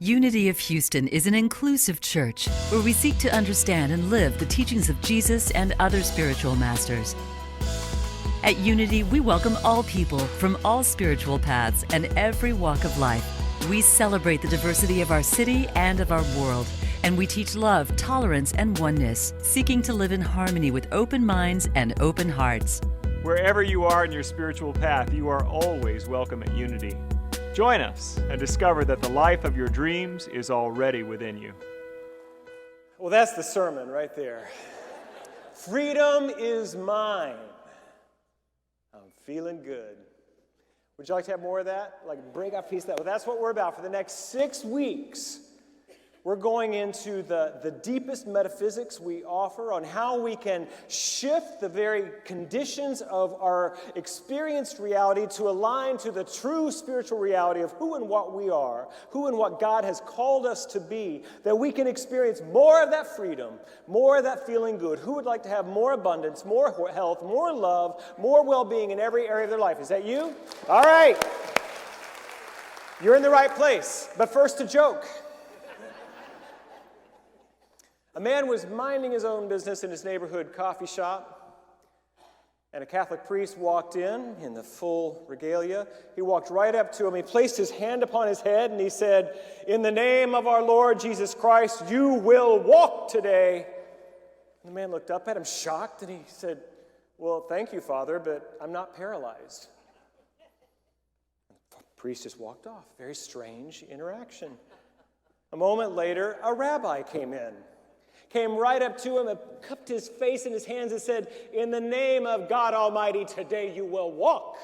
Unity of Houston is an inclusive church where we seek to understand and live the teachings of Jesus and other spiritual masters. At Unity, we welcome all people from all spiritual paths and every walk of life. We celebrate the diversity of our city and of our world, and we teach love, tolerance, and oneness, seeking to live in harmony with open minds and open hearts. Wherever you are in your spiritual path, you are always welcome at Unity. Join us and discover that the life of your dreams is already within you. Well, that's the sermon right there. Freedom is mine. I'm feeling good. Would you like to have more of that? Like break out a piece of that? Well, that's what we're about. For the next 6 weeks, we're going into the deepest metaphysics we offer on how we can shift the very conditions of our experienced reality to align to the true spiritual reality of who and what we are, who and what God has called us to be, that we can experience more of that freedom, more of that feeling good. Who would like to have more abundance, more health, more love, more well-being in every area of their life? Is that you? All right. You're in the right place. But first, a joke. A man was minding his own business in his neighborhood coffee shop, and a Catholic priest walked in the full regalia. He walked right up to him. He placed his hand upon his head, and he said, "In the name of our Lord Jesus Christ, you will walk today." And the man looked up at him, shocked, and he said, "Well, thank you, Father, but I'm not paralyzed." The priest just walked off. Very strange interaction. A moment later, a rabbi came right up to him and cupped his face in his hands and said, "In the name of God Almighty, today you will walk."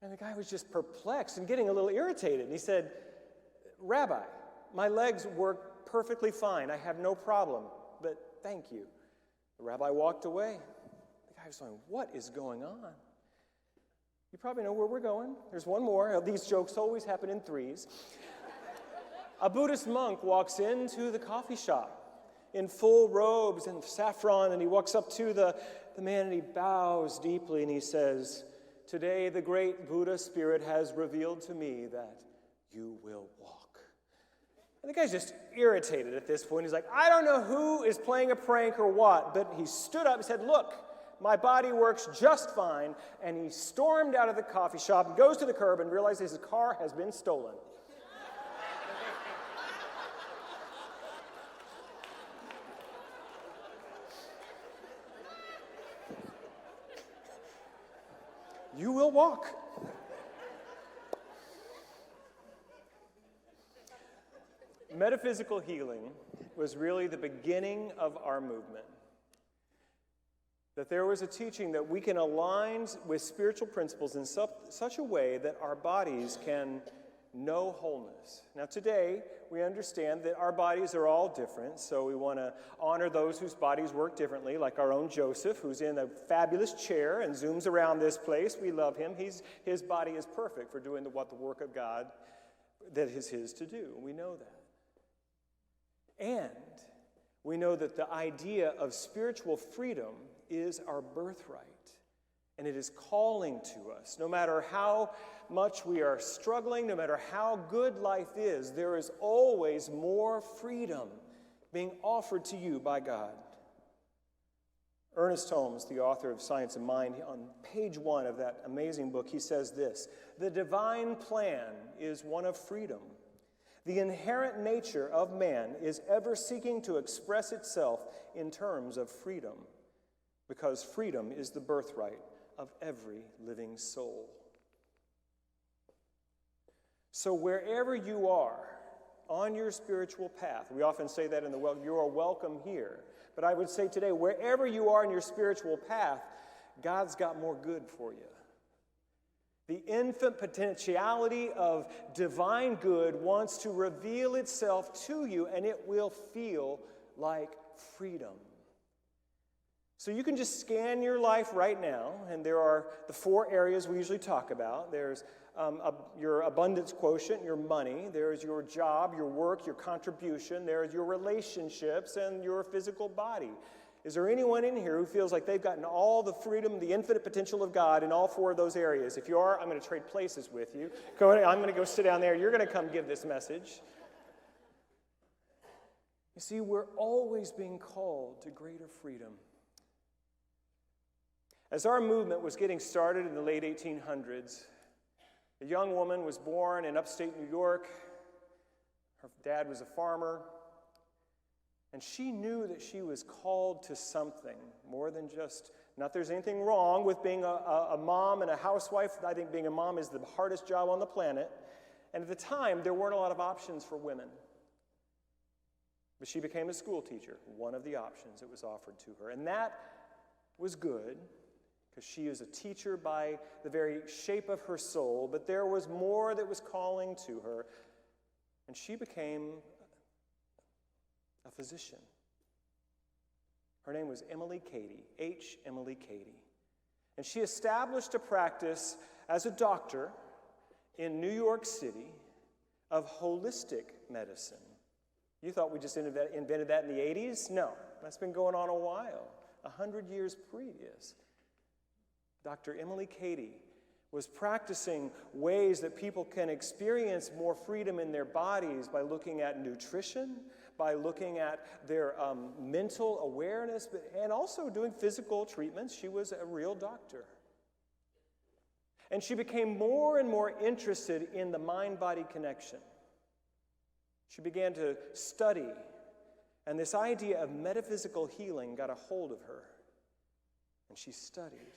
And the guy was just perplexed and getting a little irritated. And he said, "Rabbi, my legs work perfectly fine. I have no problem, but thank you." The rabbi walked away. The guy was going, "What is going on?" You probably know where we're going. There's one more. These jokes always happen in threes. A Buddhist monk walks into the coffee shop in full robes and saffron, and he walks up to the man and he bows deeply and he says, "Today the great Buddha spirit has revealed to me that you will walk." And the guy's just irritated at this point. He's like, I don't know who is playing a prank or what, but he stood up and said, "Look, my body works just fine." And he stormed out of the coffee shop and goes to the curb and realizes his car has been stolen. You will walk. Metaphysical healing was really the beginning of our movement. That there was a teaching that we can align with spiritual principles in such a way that our bodies can know wholeness. Now today, we understand that our bodies are all different, so we want to honor those whose bodies work differently, like our own Joseph, who's in a fabulous chair and zooms around this place. We love him. His body is perfect for doing the work of God that is his to do. We know that. And we know that the idea of spiritual freedom is our birthright. And it is calling to us. No matter how much we are struggling, no matter how good life is, there is always more freedom being offered to you by God. Ernest Holmes, the author of Science of Mind, on page 1 of that amazing book, he says this: "The divine plan is one of freedom. The inherent nature of man is ever seeking to express itself in terms of freedom, because freedom is the birthright of every living soul." So wherever you are on your spiritual path, we often say that in the welcome, you are welcome here. But I would say today, wherever you are in your spiritual path, God's got more good for you. The infinite potentiality of divine good wants to reveal itself to you, and it will feel like freedom. So you can just scan your life right now, and there are the 4 areas we usually talk about. There's your abundance quotient, your money. There's your job, your work, your contribution. There's your relationships and your physical body. Is there anyone in here who feels like they've gotten all the freedom, the infinite potential of God in all four of those areas? If you are, I'm going to trade places with you. I'm going to go sit down there. You're going to come give this message. You see, we're always being called to greater freedom. As our movement was getting started in the late 1800s, a young woman was born in upstate New York. Her dad was a farmer. And she knew that she was called to something more than just, not there's anything wrong with being a mom and a housewife. I think being a mom is the hardest job on the planet. And at the time, there weren't a lot of options for women. But she became a school teacher, one of the options that was offered to her. And that was good, because she is a teacher by the very shape of her soul. But there was more that was calling to her. And she became a physician. Her name was Emily Cady, H. Emily Cady. And she established a practice as a doctor in New York City of holistic medicine. You thought we just invented that in the 80s? No, that's been going on a while, 100 years previous. Dr. Emily Cady was practicing ways that people can experience more freedom in their bodies by looking at nutrition, by looking at their mental awareness, and also doing physical treatments. She was a real doctor. And she became more and more interested in the mind-body connection. She began to study, and this idea of metaphysical healing got a hold of her. And she studied.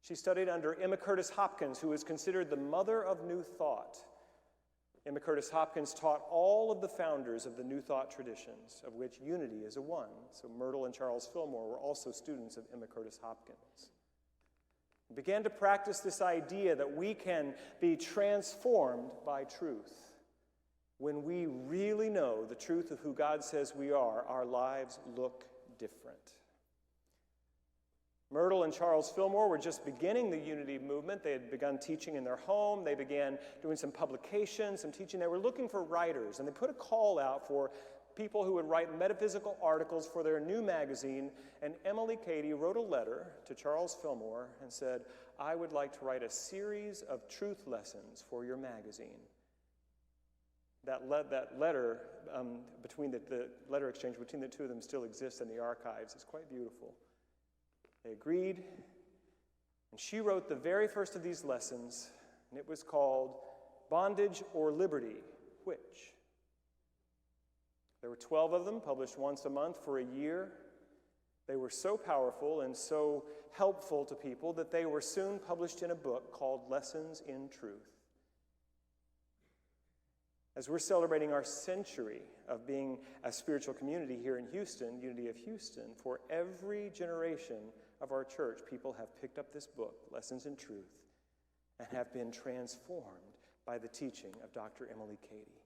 She studied under Emma Curtis Hopkins, who is considered the mother of New Thought. Emma Curtis Hopkins taught all of the founders of the New Thought traditions, of which Unity is a one. So Myrtle and Charles Fillmore were also students of Emma Curtis Hopkins. He began to practice this idea that we can be transformed by truth. When we really know the truth of who God says we are, our lives look different. Myrtle and Charles Fillmore were just beginning the Unity movement. They had begun teaching in their home. They began doing some publications, some teaching. They were looking for writers, and they put a call out for people who would write metaphysical articles for their new magazine. And Emily Cady wrote a letter to Charles Fillmore and said, I would like to write a series of truth lessons for your magazine. That letter, between the letter exchange between the two of them still exists in the archives. It's quite beautiful. They agreed, and she wrote the very first of these lessons, and it was called Bondage or Liberty, Which? There were 12 of them, published once a month for a year. They were so powerful and so helpful to people that they were soon published in a book called Lessons in Truth. As we're celebrating our century of being a spiritual community here in Houston, Unity of Houston, for every generation of our church, people have picked up this book, Lessons in Truth, and have been transformed by the teaching of Dr. Emily Cady.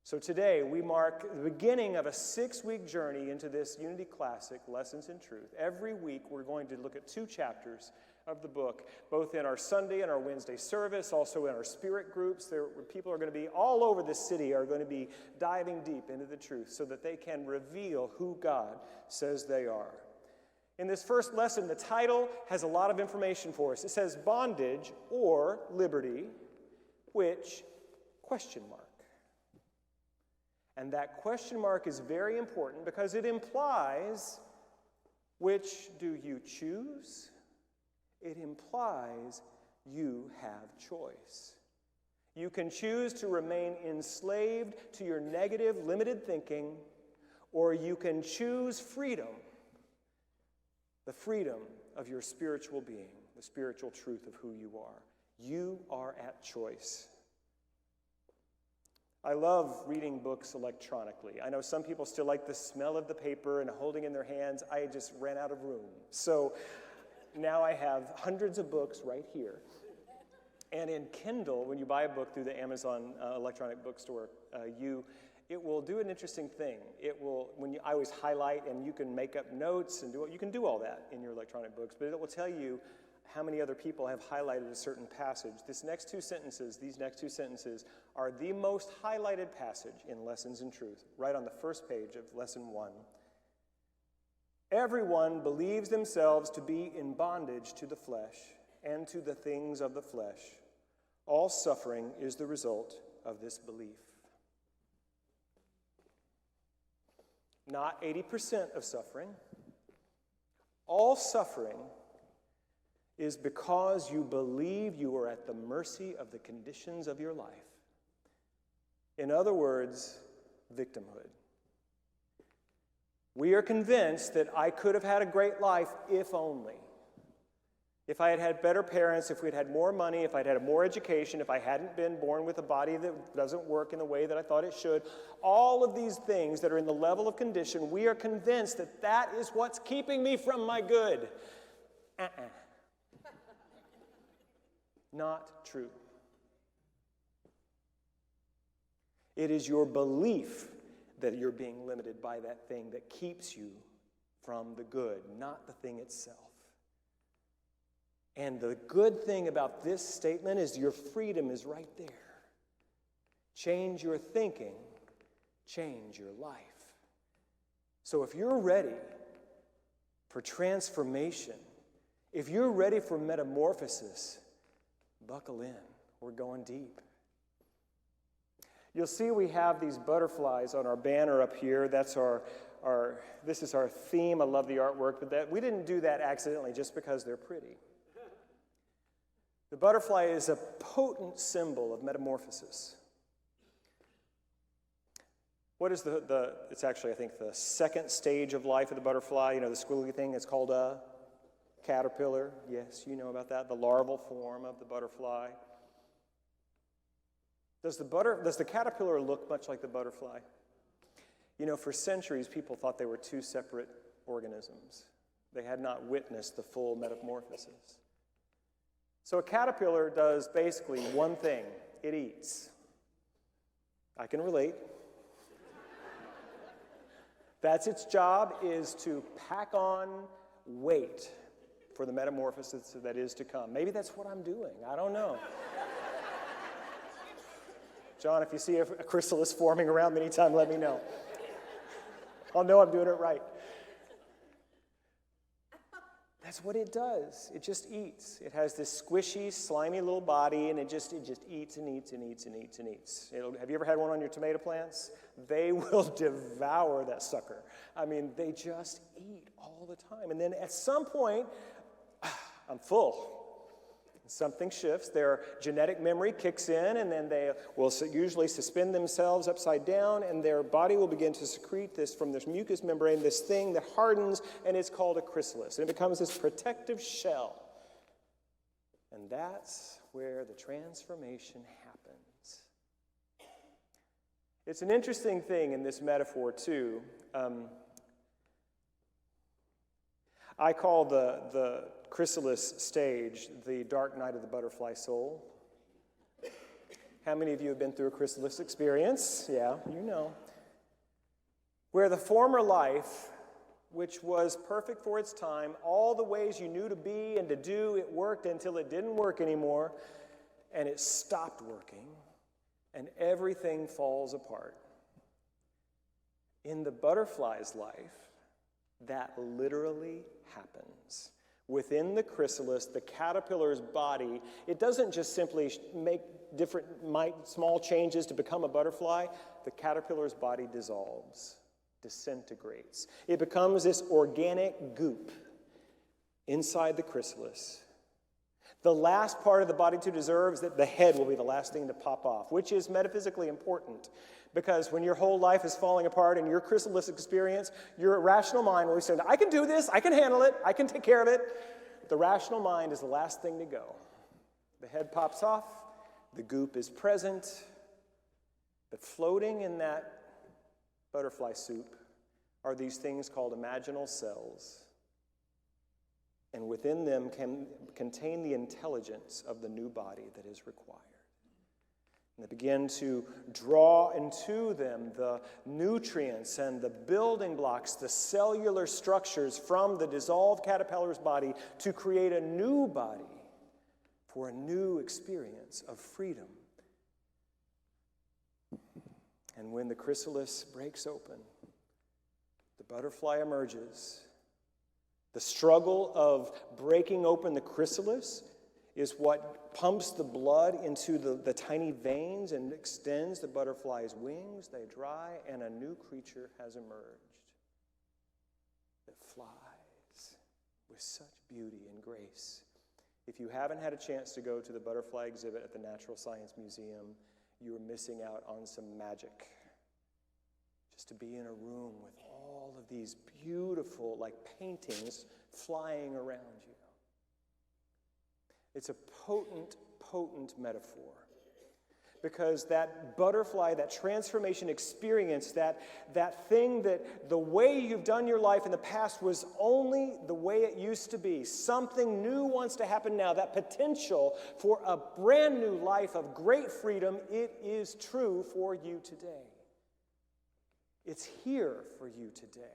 So today, we mark the beginning of a 6-week journey into this Unity Classic, Lessons in Truth. Every week, we're going to look at 2 chapters of the book, both in our Sunday and our Wednesday service, also in our spirit groups. People are going to be all over the city, are going to be diving deep into the truth so that they can reveal who God says they are. In this first lesson, the title has a lot of information for us. It says Bondage or Liberty, which, ? And that question mark is very important because it implies, which do you choose? It implies you have choice. You can choose to remain enslaved to your negative, limited thinking, or you can choose freedom, the freedom of your spiritual being, the spiritual truth of who you are. You are at choice. I love reading books electronically. I know some people still like the smell of the paper and holding in their hands. I just ran out of room. So now I have hundreds of books right here. And in Kindle, when you buy a book through the Amazon electronic bookstore, it will do an interesting thing. I always highlight, and you can make up notes and you can do all that in your electronic books, but it will tell you how many other people have highlighted a certain passage. These next two sentences are the most highlighted passage in Lessons in Truth, right on the first page of Lesson 1. Everyone believes themselves to be in bondage to the flesh and to the things of the flesh. All suffering is the result of this belief. Not 80% of suffering. All suffering is because you believe you are at the mercy of the conditions of your life. In other words, victimhood. We are convinced that I could have had a great life if only. If I had had better parents, if we'd had more money, if I'd had more education, if I hadn't been born with a body that doesn't work in the way that I thought it should, all of these things that are in the level of condition, we are convinced that that is what's keeping me from my good. Not true. It is your belief that you're being limited by that thing that keeps you from the good, not the thing itself. And the good thing about this statement is your freedom is right there. Change your thinking, change your life. So if you're ready for transformation, if you're ready for metamorphosis, buckle in. We're going deep. You'll see we have these butterflies on our banner up here. That's this is our theme. I love the artwork, but we didn't do that accidentally just because they're pretty. The butterfly is a potent symbol of metamorphosis. What is it's actually, I think, the second stage of life of the butterfly. You know, the squiggly thing, it's called a caterpillar. Yes, you know about that. The larval form of the butterfly. Does the caterpillar look much like the butterfly? You know, for centuries, people thought they were two separate organisms. They had not witnessed the full metamorphosis. So a caterpillar does basically one thing. It eats. I can relate. That's its job, is to pack on weight for the metamorphosis that is to come. Maybe that's what I'm doing. I don't know. John, if you see a chrysalis forming around me anytime, let me know. I'll know I'm doing it right. That's what it does. It just eats. It has this squishy, slimy little body, and it just eats and eats and eats and eats and eats. Have you ever had one on your tomato plants? They will devour that sucker. I mean, they just eat all the time. And then at some point, I'm full. Something shifts, their genetic memory kicks in, and then they will usually suspend themselves upside down, and their body will begin to secrete this from this mucous membrane, this thing that hardens, and it's called a chrysalis. And it becomes this protective shell. And that's where the transformation happens. It's an interesting thing in this metaphor, too. I call the chrysalis stage the dark night of the butterfly soul. How many of you have been through a chrysalis experience? Yeah, you know. Where the former life, which was perfect for its time, all the ways you knew to be and to do, it worked until it didn't work anymore, and it stopped working, and everything falls apart. In the butterfly's life, that literally happens. Within the chrysalis, the caterpillar's body, it doesn't just simply make different small changes to become a butterfly. The caterpillar's body dissolves, disintegrates. It becomes this organic goop inside the chrysalis. The last part of the body to deserve is that the head will be the last thing to pop off, which is metaphysically important. Because when your whole life is falling apart in your chrysalis experience, your rational mind will be saying, I can do this, I can handle it, I can take care of it. The rational mind is the last thing to go. The head pops off, the goop is present, but floating in that butterfly soup are these things called imaginal cells. And within them can contain the intelligence of the new body that is required. And they begin to draw into them the nutrients and the building blocks, the cellular structures from the dissolved caterpillar's body to create a new body for a new experience of freedom. And when the chrysalis breaks open, the butterfly emerges The struggle of breaking open the chrysalis is what pumps the blood into the tiny veins and extends the butterfly's wings. They dry, and a new creature has emerged that flies with such beauty and grace. If you haven't had a chance to go to the butterfly exhibit at the Natural Science Museum, you're missing out on some magic. Just to be in a room with all of these beautiful, like paintings, flying around you. It's a potent, potent metaphor. Because that butterfly, that transformation experience, that thing that the way you've done your life in the past was only the way it used to be. Something new wants to happen now. That potential for a brand new life of great freedom, it is true for you today. It's here for you today.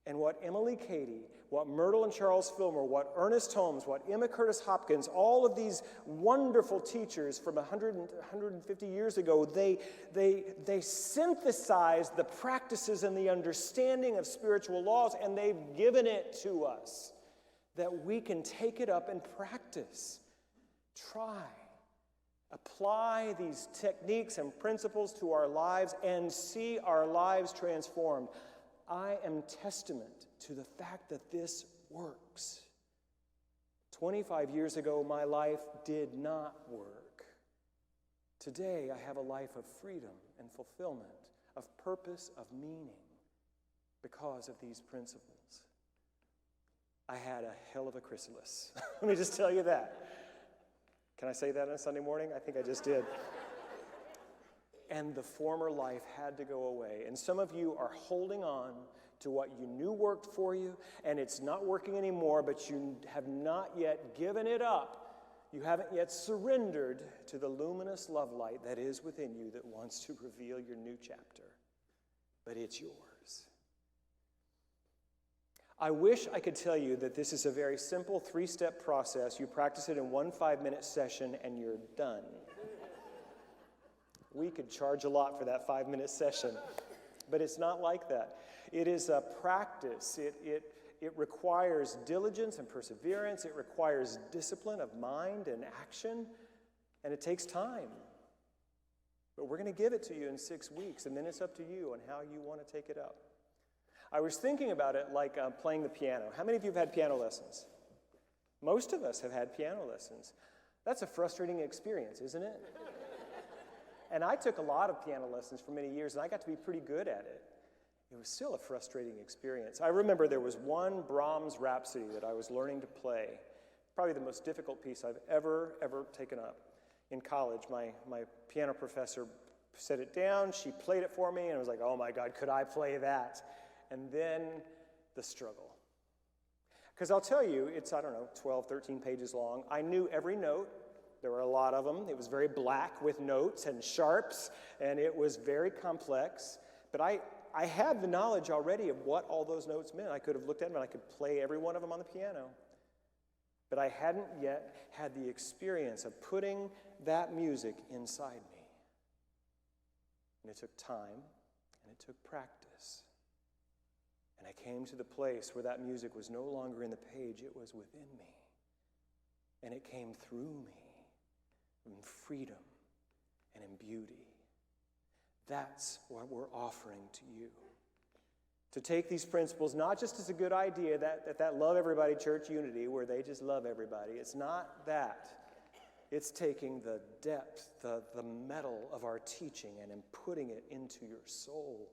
And what Emily Cady, what Myrtle and Charles Fillmore, what Ernest Holmes, what Emma Curtis Hopkins, all of these wonderful teachers from 150 years ago, they synthesized the practices and the understanding of spiritual laws, and they've given it to us that we can take it up and practice. Try. Apply these techniques and principles to our lives and see our lives transformed. I am testament to the fact that this works. 25 years ago, my life did not work. Today, I have a life of freedom and fulfillment, of purpose, of meaning, because of these principles. I had a hell of a chrysalis. Let me just tell you that. Can I say that on a Sunday morning? I think I just did. And the former life had to go away. And some of you are holding on to what you knew worked for you, and it's not working anymore, but you have not yet given it up. You haven't yet surrendered to the luminous love light that is within you that wants to reveal your new chapter. But it's yours. I wish I could tell you that this is a very simple 3-step process. You practice it in one 5-minute session and you're done. We could charge a lot for that 5-minute session, but it's not like that. It is a practice. It requires diligence and perseverance. It requires discipline of mind and action, and it takes time. But we're going to give it to you in 6 weeks, and then it's up to you on how you want to take it up. I was thinking about it like playing the piano. How many of you have had piano lessons? Most of us have had piano lessons. That's a frustrating experience, isn't it? And I took a lot of piano lessons for many years, and I got to be pretty good at it. It was still a frustrating experience. I remember there was one Brahms Rhapsody that I was learning to play, probably the most difficult piece I've ever taken up. In college, my piano professor set it down, she played it for me, and I was like, oh my God, could I play that? And then the struggle. Because I'll tell you, it's, 12, 13 pages long. I knew every note. There were a lot of them. It was very black with notes and sharps, and it was very complex. But I had the knowledge already of what all those notes meant. I could have looked at them and I could play every one of them on the piano. But I hadn't yet had the experience of putting that music inside me. And it took time, and it took practice. And I came to the place where that music was no longer in the page, it was within me. And it came through me in freedom and in beauty. That's what we're offering to you. To take these principles, not just as a good idea, that love everybody church unity, where they just love everybody. It's not that. It's taking the depth, the metal of our teaching and putting it into your soul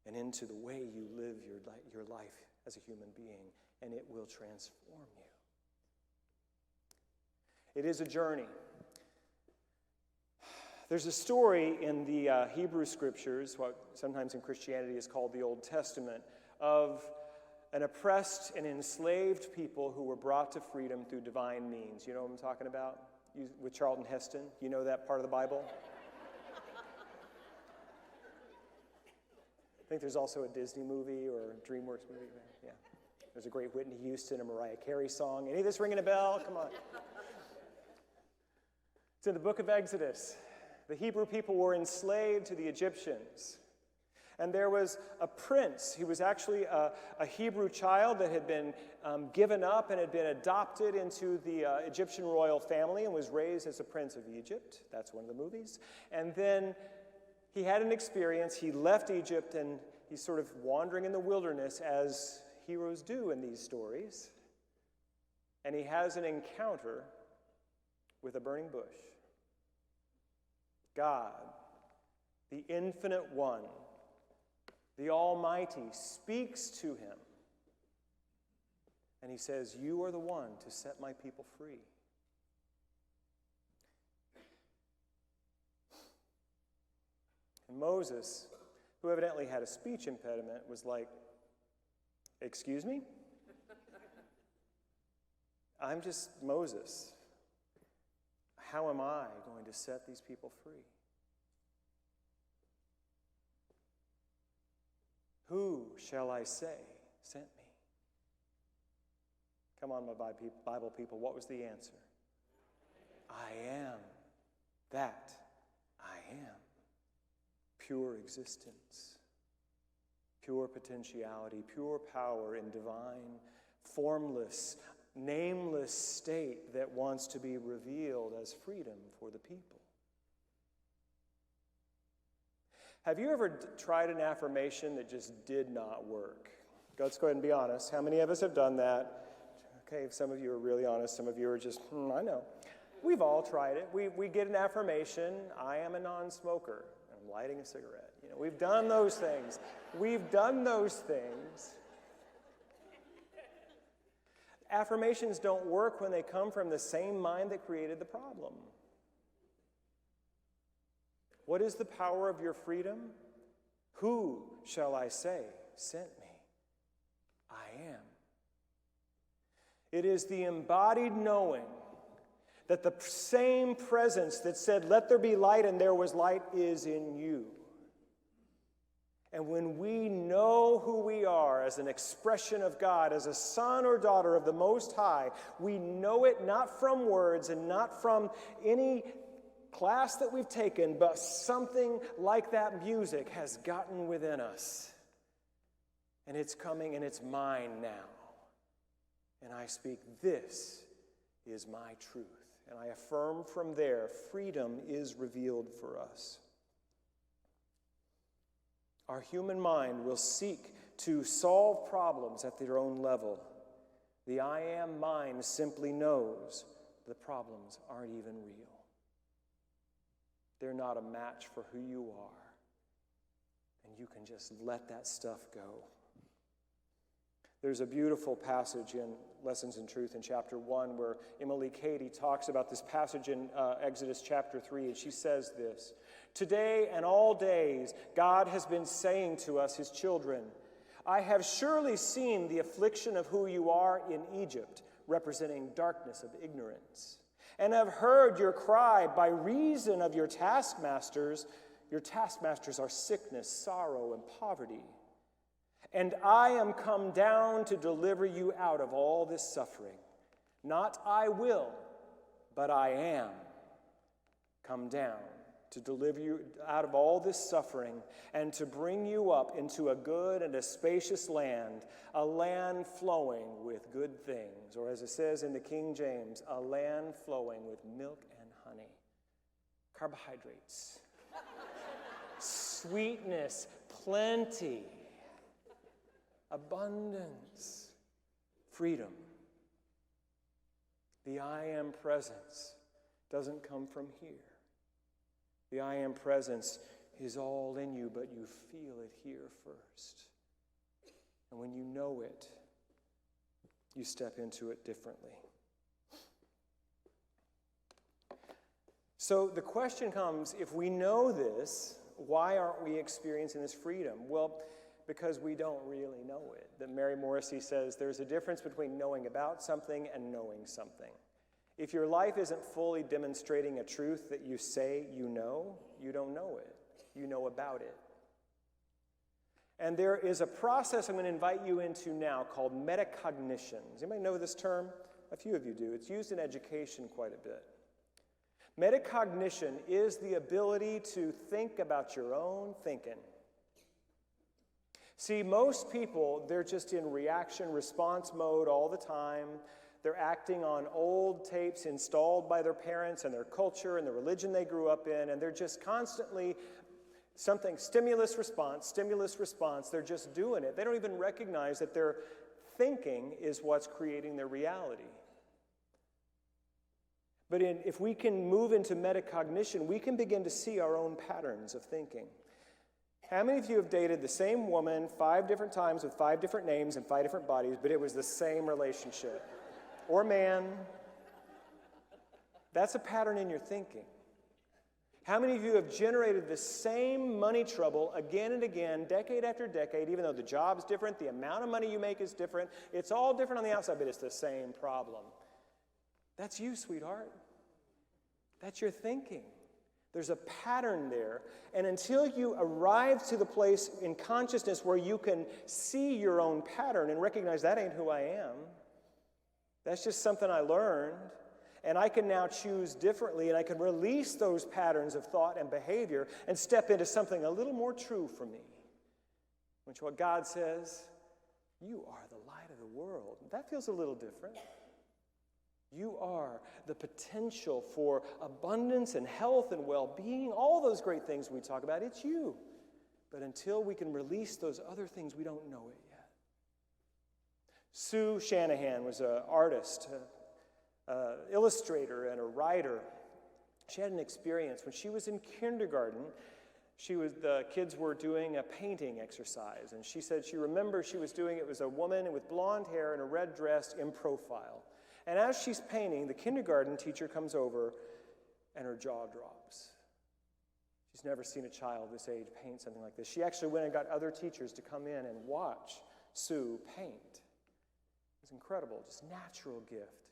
and into the way you live your life as a human being, and it will transform you. It is a journey. There's a story in the Hebrew Scriptures, what sometimes in Christianity is called the Old Testament, of an oppressed and enslaved people who were brought to freedom through divine means. You know what I'm talking about? With Charlton Heston. You know that part of the Bible? I think there's also a Disney movie or a DreamWorks movie. Yeah. There's a great Whitney Houston and Mariah Carey song. Any of this ringing a bell? Come on. It's in the book of Exodus. The Hebrew people were enslaved to the Egyptians. And there was a prince. He was actually a Hebrew child that had been given up and had been adopted into the Egyptian royal family and was raised as a prince of Egypt. That's one of the movies. And then he had an experience. He left Egypt and he's sort of wandering in the wilderness as heroes do in these stories. And he has an encounter with a burning bush. God, the Infinite One, the Almighty, speaks to him. And he says, "You are the one to set my people free." And Moses, who evidently had a speech impediment, was like, "Excuse me? I'm just Moses. How am I going to set these people free? Who shall I say sent me?" Come on, my Bible people, what was the answer? I am that I am. Pure existence, pure potentiality, pure power in divine, formless, nameless state that wants to be revealed as freedom for the people. Have you ever tried an affirmation that just did not work? Let's go ahead and be honest. How many of us have done that? Okay, some of you are really honest. Some of you are just, I know. We've all tried it. We get an affirmation, I am a non-smoker. I'm lighting a cigarette. We've done those things. We've done those things. Affirmations don't work when they come from the same mind that created the problem. What is the power of your freedom? Who shall I say sent me? I am. It is the embodied knowing that the same presence that said, "Let there be light," and there was light, is in you. And when we know who we are as an expression of God, as a son or daughter of the Most High, we know it not from words and not from any class that we've taken, but something like that music has gotten within us. And it's coming and it's mine now. And I speak, "This is my truth." And I affirm from there, freedom is revealed for us. Our human mind will seek to solve problems at their own level. The I am mind simply knows the problems aren't even real. They're not a match for who you are. And you can just let that stuff go. There's a beautiful passage in Lessons in Truth in chapter 1 where Emily Cady talks about this passage in Exodus chapter 3, and she says this: "Today and all days, God has been saying to us, his children, I have surely seen the affliction of who you are in Egypt, representing darkness of ignorance, and have heard your cry by reason of your taskmasters. Your taskmasters are sickness, sorrow, and poverty. And I am come down to deliver you out of all this suffering. Not I will, but I am come down to deliver you out of all this suffering and to bring you up into a good and a spacious land, a land flowing with good things." Or as it says in the King James, a land flowing with milk and honey. Carbohydrates. Sweetness, plenty. Abundance, freedom. The I am presence doesn't come from here. The I am presence is all in you, but you feel it here first. And when you know it, you step into it differently. So the question comes, if we know this, why aren't we experiencing this freedom? Well, because we don't really know it. That Mary Morrissey says there's a difference between knowing about something and knowing something. If your life isn't fully demonstrating a truth that you say you don't know it. You know about it. And there is a process I'm going to invite you into now called metacognition. Does anybody know this term? A few of you do. It's used in education quite a bit. Metacognition is the ability to think about your own thinking. See, most people, they're just in reaction response mode all the time. They're acting on old tapes installed by their parents and their culture and the religion they grew up in, and they're just constantly stimulus response. They're just doing it. They don't even recognize that their thinking is what's creating their reality. But if we can move into metacognition, we can begin to see our own patterns of thinking. How many of you have dated the same woman 5 different times with 5 different names and 5 different bodies, but it was the same relationship? Or man? That's a pattern in your thinking. How many of you have generated the same money trouble again and again, decade after decade, even though the job's different, the amount of money you make is different, it's all different on the outside, but it's the same problem? That's you, sweetheart. That's your thinking. There's a pattern there. And until you arrive to the place in consciousness where you can see your own pattern and recognize that ain't who I am, that's just something I learned, and I can now choose differently, and I can release those patterns of thought and behavior and step into something a little more true for me, which what God says, you are the light of the world. That feels a little different. You are the potential for abundance and health and well-being, all those great things we talk about. It's you. But until we can release those other things, we don't know it yet. Soo Shanahan was an artist, an illustrator, and a writer. She had an experience. When she was in kindergarten, the kids were doing a painting exercise, and she said she remembers she was doing it. It was a woman with blonde hair and a red dress in profile. And as she's painting, the kindergarten teacher comes over and her jaw drops. She's never seen a child this age paint something like this. She actually went and got other teachers to come in and watch Soo paint. It was incredible, just natural gift.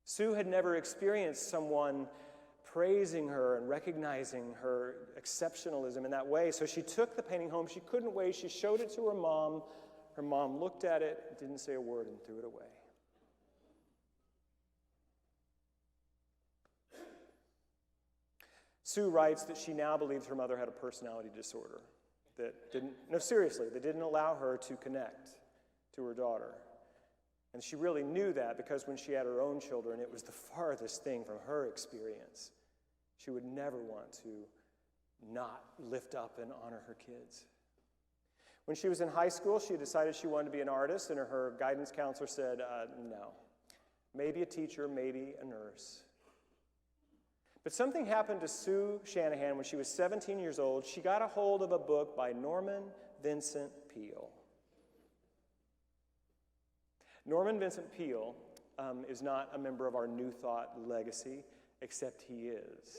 Soo had never experienced someone praising her and recognizing her exceptionalism in that way. So she took the painting home. She couldn't wait. She showed it to her mom. Her mom looked at it, didn't say a word, and threw it away. Soo writes that she now believes her mother had a personality disorder that didn't allow her to connect to her daughter. And she really knew that because when she had her own children, it was the farthest thing from her experience. She would never want to not lift up and honor her kids. When she was in high school, she decided she wanted to be an artist, and her guidance counselor said, no. Maybe a teacher, maybe a nurse. But something happened to Soo Shanahan when she was 17 years old. She got a hold of a book by Norman Vincent Peale. Norman Vincent Peale is not a member of our New Thought legacy, except he is.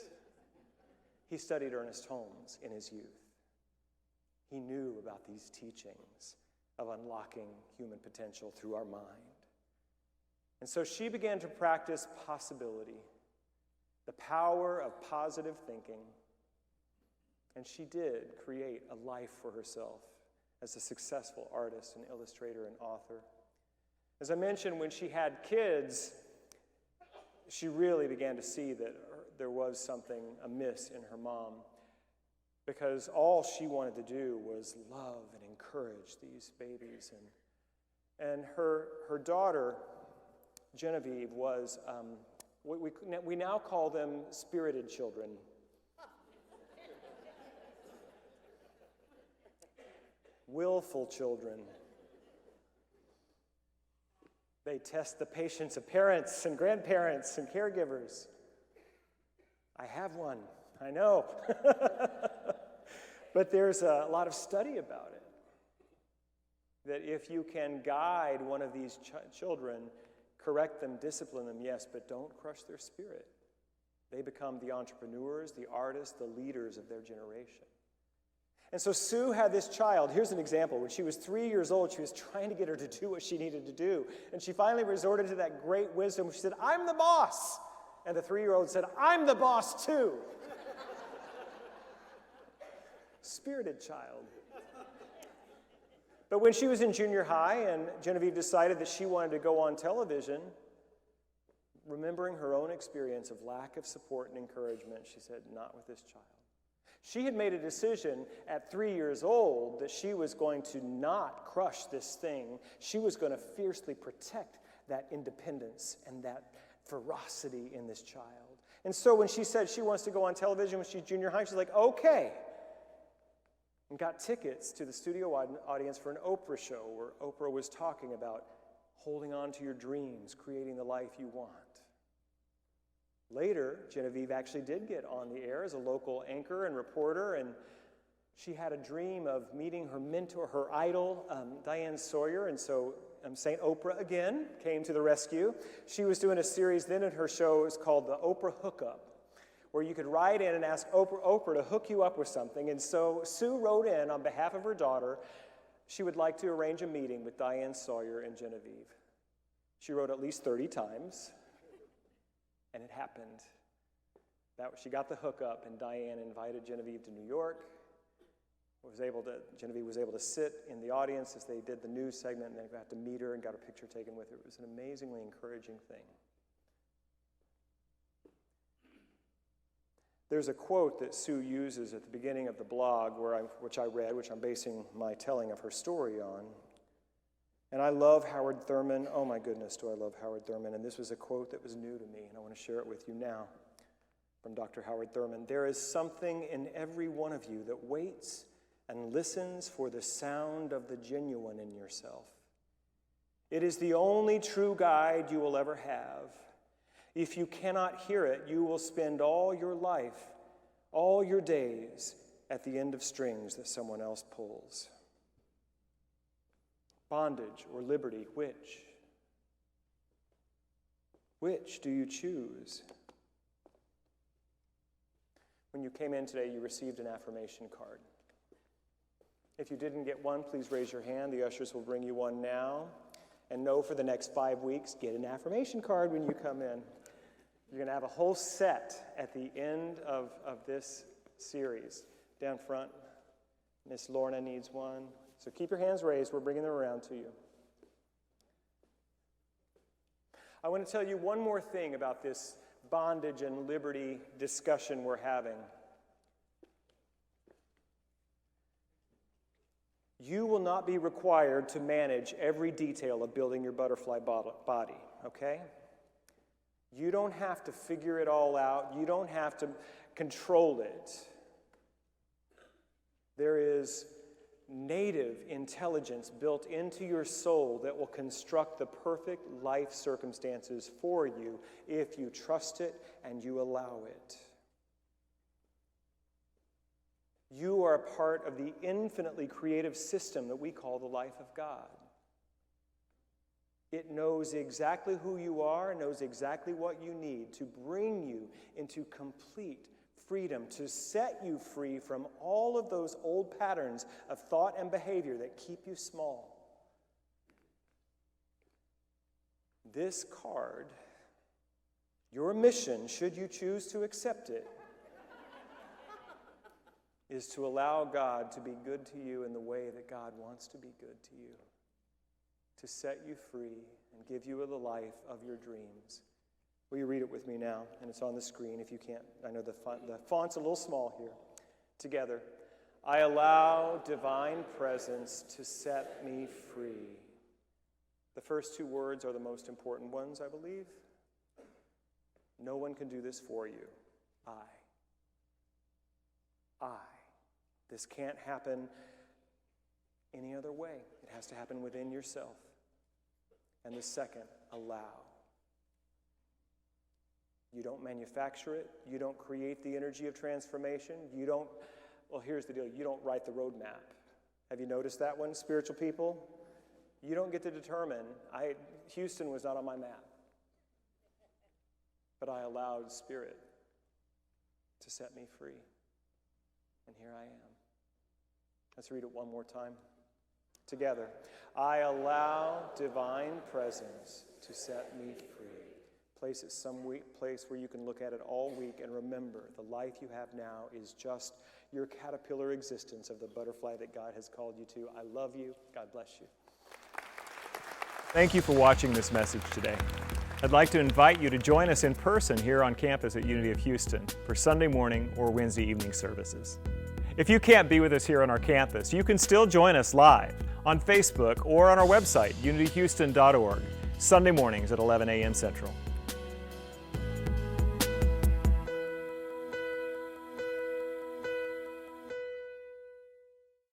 He studied Ernest Holmes in his youth. He knew about these teachings of unlocking human potential through our mind. And so she began to practice possibility, the power of positive thinking, and she did create a life for herself as a successful artist and illustrator and author. As I mentioned, when she had kids, she really began to see that there was something amiss in her mom, because all she wanted to do was love and encourage these babies. And her daughter, Genevieve, was... We now call them spirited children. Willful children. They test the patience of parents and grandparents and caregivers. I have one, I know. But there's a lot of study about it. That if you can guide one of these children, correct them, discipline them, yes, but don't crush their spirit. They become the entrepreneurs, the artists, the leaders of their generation. And so Soo had this child. Here's an example. When she was 3 years old, she was trying to get her to do what she needed to do. And she finally resorted to that great wisdom. She said, I'm the boss. And the 3-year-old said, I'm the boss too. Spirited child. But when she was in junior high and Genevieve decided that she wanted to go on television, remembering her own experience of lack of support and encouragement, she said, not with this child. She had made a decision at 3 years old that she was going to not crush this thing. She was going to fiercely protect that independence and that ferocity in this child. And so when she said she wants to go on television when she's junior high, she's like, okay. And got tickets to the studio audience for an Oprah show where Oprah was talking about holding on to your dreams, creating the life you want. Later, Genevieve actually did get on the air as a local anchor and reporter, and she had a dream of meeting her mentor, her idol, Diane Sawyer, and so St. Oprah again came to the rescue. She was doing a series then in her show. It was called the Oprah Hookup, where you could write in and ask Oprah to hook you up with something. And so Sue wrote in on behalf of her daughter. She would like to arrange a meeting with Diane Sawyer and Genevieve. She wrote at least 30 times, and it happened. She got the hookup, and Diane invited Genevieve to New York. Genevieve was able to sit in the audience as they did the news segment, and they got to meet her and got a picture taken with her. It was an amazingly encouraging thing. There's a quote that Sue uses at the beginning of the blog, which I read, which I'm basing my telling of her story on. And I love Howard Thurman. Oh my goodness, do I love Howard Thurman. And this was a quote that was new to me, and I want to share it with you now from Dr. Howard Thurman. There is something in every one of you that waits and listens for the sound of the genuine in yourself. It is the only true guide you will ever have. If you cannot hear it, you will spend all your life, all your days, at the end of strings that someone else pulls. Bondage or liberty, which? Which do you choose? When you came in today, you received an affirmation card. If you didn't get one, please raise your hand. The ushers will bring you one now. And know for the next 5 weeks, get an affirmation card when you come in. You're going to have a whole set at the end of this series. Down front, Miss Lorna needs one. So keep your hands raised. We're bringing them around to you. I want to tell you one more thing about this bondage and liberty discussion we're having. You will not be required to manage every detail of building your butterfly body, okay? You don't have to figure it all out. You don't have to control it. There is native intelligence built into your soul that will construct the perfect life circumstances for you if you trust it and you allow it. You are a part of the infinitely creative system that we call the life of God. It knows exactly who you are, knows exactly what you need to bring you into complete freedom, to set you free from all of those old patterns of thought and behavior that keep you small. This card, your mission, should you choose to accept it, is to allow God to be good to you in the way that God wants to be good to you, to set you free and give you the life of your dreams. Will you read it with me now? And it's on the screen if you can't. I know the font's a little small here. Together. I allow divine presence to set me free. The first two words are the most important ones, I believe. No one can do this for you. I. This can't happen any other way. It has to happen within yourself. And the second, allow. You don't manufacture it. You don't create the energy of transformation. Here's the deal. You don't write the roadmap. Have you noticed that one, spiritual people? You don't get to determine. Houston was not on my map. But I allowed Spirit to set me free. And here I am. Let's read it one more time. Together. I allow divine presence to set me free. Place it some place where you can look at it all week and remember the life you have now is just your caterpillar existence of the butterfly that God has called you to. I love you. God bless you. Thank you for watching this message today. I'd like to invite you to join us in person here on campus at Unity of Houston for Sunday morning or Wednesday evening services. If you can't be with us here on our campus, you can still join us live on Facebook or on our website, unityhouston.org, Sunday mornings at 11 a.m. Central.